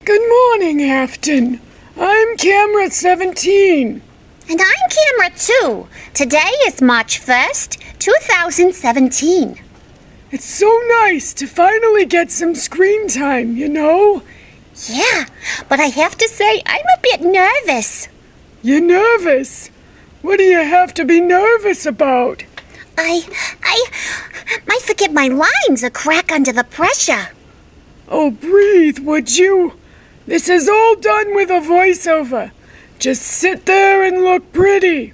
Good morning, Affton. I'm Camera 17. And I'm Camera 2. Today is March 1st, 2017. It's so nice to finally get some screen time, you know? Yeah, but I have to say I'm a bit nervous. You're nervous? What do you have to be nervous about? I might forget my lines or crack under the pressure. Oh, breathe, would you? This is all done with a voiceover. Just sit there and look pretty.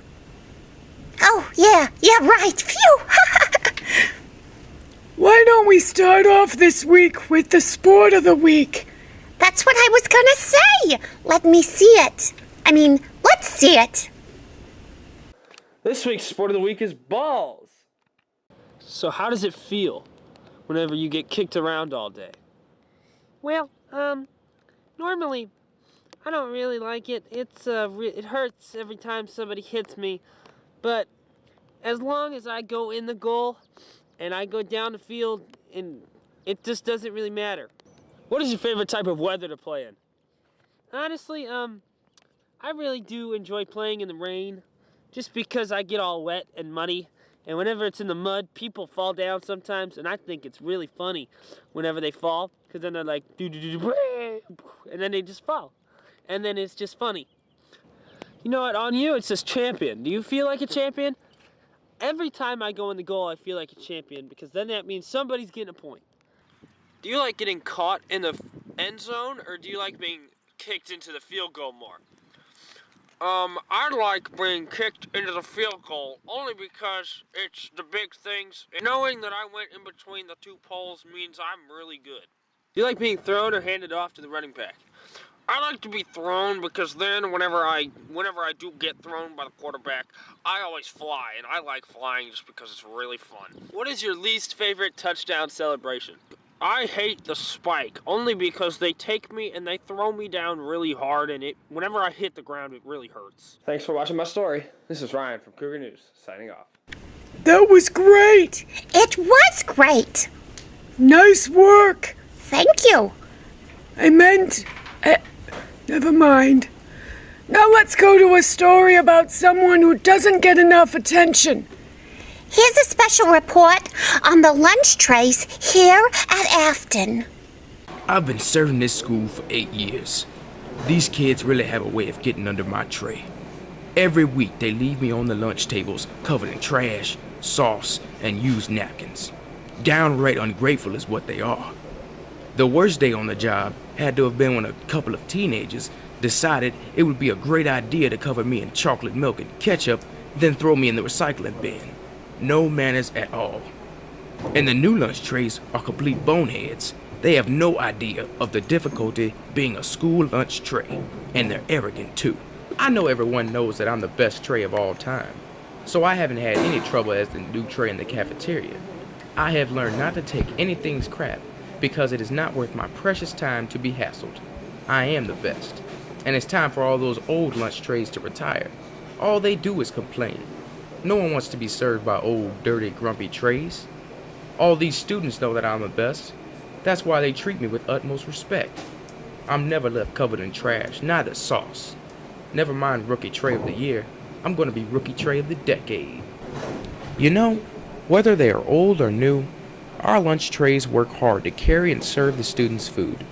Oh, yeah, right, phew. Why don't we start off this week with the sport of the week? That's what I was gonna say. Let me see it. Let's see it. This week's sport of the week is balls. So how does it feel whenever you get kicked around all day? Well, normally I don't really like it. It hurts every time somebody hits me, but as long as I go in the goal and I go down the field, and it just doesn't really matter. What is your favorite type of weather to play in? Honestly, I really do enjoy playing in the rain, just because I get all wet and muddy, and whenever it's in the mud, people fall down sometimes, and I think it's really funny whenever they fall, because then they're like, and then they just fall, and then it's just funny. You know what, on you it says champion. Do you feel like a champion? Every time I go in the goal, I feel like a champion, because then that means somebody's getting a point. Do you like getting caught in the end zone, or do you like being kicked into the field goal more? I like being kicked into the field goal, only because it's the big things. And knowing that I went in between the two poles means I'm really good. Do you like being thrown or handed off to the running back? I like to be thrown, because then whenever I do get thrown by the quarterback, I always fly, and I like flying just because it's really fun. What is your least favorite touchdown celebration? I hate the spike, only because they take me and they throw me down really hard, and whenever I hit the ground, it really hurts. Thanks for watching my story. This is Ryan from Cougar News, signing off. That was great. It was great. Nice work. Thank you. Never mind. Now let's go to a story about someone who doesn't get enough attention. Here's a special report on the lunch trays here at Affton. I've been serving this school for 8 years. These kids really have a way of getting under my tray. Every week they leave me on the lunch tables covered in trash, sauce, and used napkins. Downright ungrateful is what they are. The worst day on the job had to have been when a couple of teenagers decided it would be a great idea to cover me in chocolate milk and ketchup, then throw me in the recycling bin. No manners at all. And the new lunch trays are complete boneheads. They have no idea of the difficulty being a school lunch tray, and they're arrogant too. I know everyone knows that I'm the best tray of all time, so I haven't had any trouble as the new tray in the cafeteria. I have learned not to take anything's crap, because it is not worth my precious time to be hassled. I am the best, and it's time for all those old lunch trays to retire. All they do is complain. No one wants to be served by old, dirty, grumpy trays. All these students know that I'm the best. That's why they treat me with utmost respect. I'm never left covered in trash, neither sauce. Never mind Rookie Tray of the Year, I'm going to be Rookie Tray of the Decade. You know, whether they are old or new, our lunch trays work hard to carry and serve the students' food.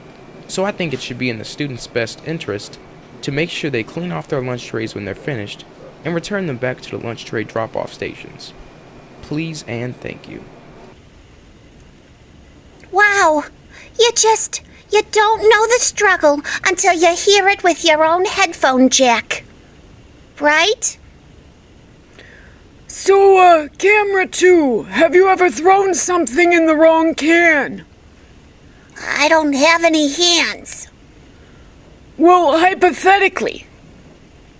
So I think it should be in the students' best interest to make sure they clean off their lunch trays when they're finished and return them back to the lunch tray drop-off stations. Please and thank you. Wow, you don't know the struggle until you hear it with your own headphone jack. Right? So, Camera 2, have you ever thrown something in the wrong can? I don't have any hands. Well, hypothetically.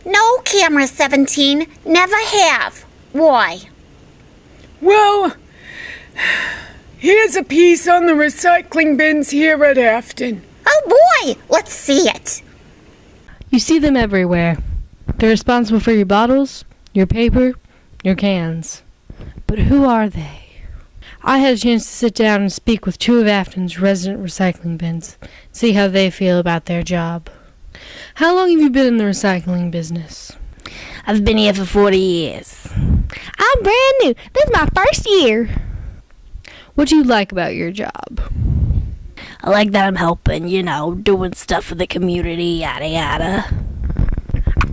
No, Camera 17, never have. Why? Well, here's a piece on the recycling bins here at Affton. Oh boy, let's see it. You see them everywhere. They're responsible for your bottles, your paper, your cans. But who are they? I had a chance to sit down and speak with 2 of Affton's resident recycling bins, see how they feel about their job. How long have you been in the recycling business? I've been here for 40 years. I'm brand new. This is my first year. What do you like about your job? I like that I'm helping, doing stuff for the community, yada yada.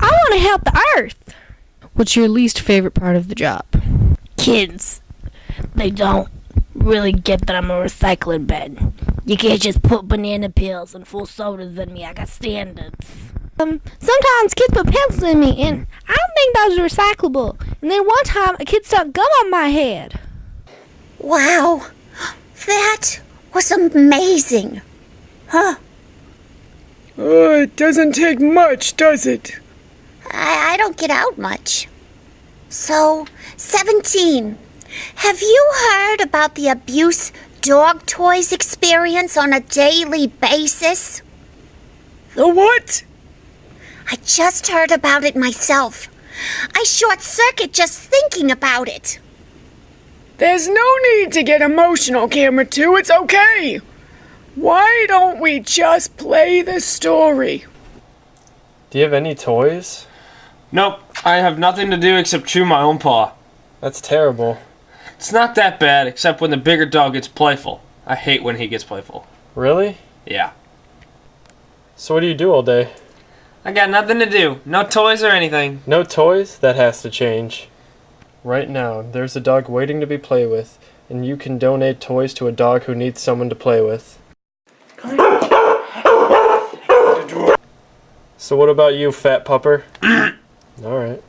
I want to help the earth. What's your least favorite part of the job? Kids, they don't really get that I'm a recycling bin. You can't just put banana peels and full sodas in me. I got standards. Sometimes kids put pencils in me, and I don't think those are recyclable. And then one time, a kid stuck gum on my head. Wow, that was amazing. Huh? Oh, it doesn't take much, does it? I don't get out much. So, 17. Have you heard about the abuse dog toys experience on a daily basis? The what? I just heard about it myself. I short-circuit just thinking about it. There's no need to get emotional, Camera 2. It's okay. Why don't we just play the story? Do you have any toys? Nope, I have nothing to do except chew my own paw. That's terrible. It's not that bad, except when the bigger dog gets playful. I hate when he gets playful. Really? Yeah. So what do you do all day? I got nothing to do. No toys or anything. No toys? That has to change. Right now, there's a dog waiting to be played with, and you can donate toys to a dog who needs someone to play with. So what about you, fat pupper? Alright.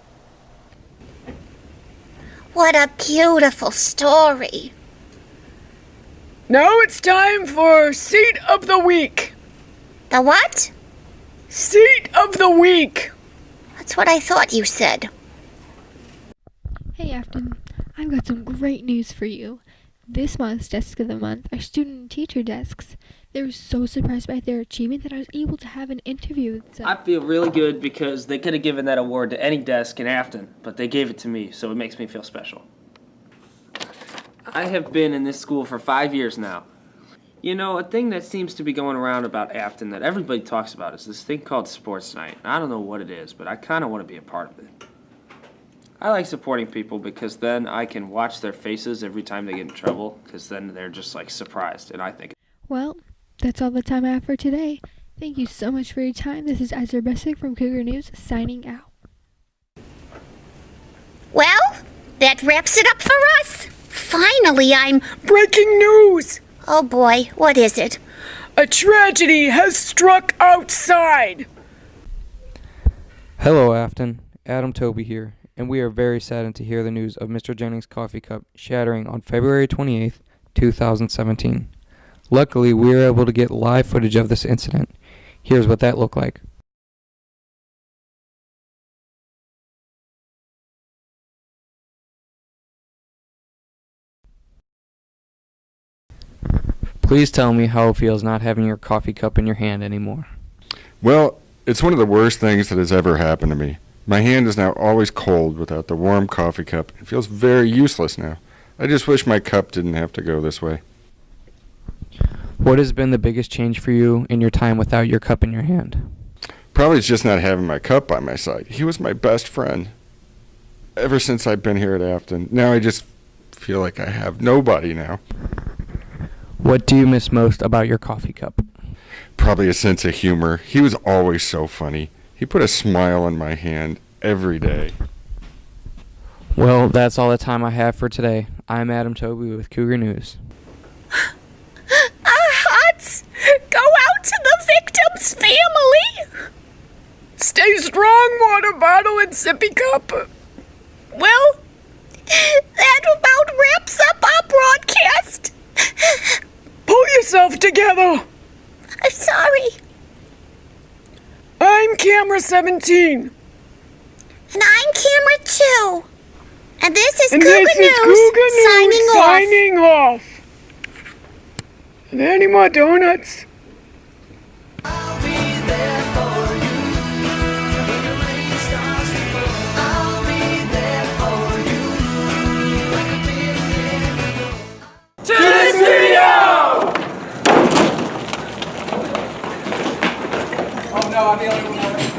What a beautiful story. Now it's time for Seat of the Week. The what? Seat of the Week. That's what I thought you said. Hey Affton, I've got some great news for you. This month's Desk of the Month are student and teacher desks. They were so surprised by their achievement that I was able to have an interview with them. I feel really good because they could have given that award to any desk in Affton, but they gave it to me, so it makes me feel special. I have been in this school for 5 years now. You know, a thing that seems to be going around about Affton that everybody talks about is this thing called sports night. I don't know what it is, but I kind of want to be a part of it. I like supporting people because then I can watch their faces every time they get in trouble, because then they're just like surprised, and I think. Well, that's all the time I have for today. Thank you so much for your time. This is Ezra Bessick from Cougar News signing out. Well, that wraps it up for us. Finally, I'm... Breaking news! Oh boy, what is it? A tragedy has struck outside. Hello, Affton. Adam Toby here, and we are very saddened to hear the news of Mr. Jennings' coffee cup shattering on February 28th, 2017. Luckily, we were able to get live footage of this incident. Here's what that looked like. Please tell me how it feels not having your coffee cup in your hand anymore. Well, it's one of the worst things that has ever happened to me. My hand is now always cold without the warm coffee cup. It feels very useless now. I just wish my cup didn't have to go this way. What has been the biggest change for you in your time without your cup in your hand? Probably it's just not having my cup by my side. He was my best friend. Ever since I've been here at Affton, now I just feel like I have nobody now. What do you miss most about your coffee cup? Probably a sense of humor. He was always so funny. He put a smile on my hand every day. Well, that's all the time I have for today. I'm Adam Toby with Cougar News. Our hearts go out to the victim's family. Stay strong, water bottle and sippy cup. Well, that about wraps up our broadcast. Pull yourself together. I'm sorry. I'm Camera 17. And I'm Camera 2. And this is And Cougar this is News Cougar News signing off. Are there any more donuts? I'm the only one.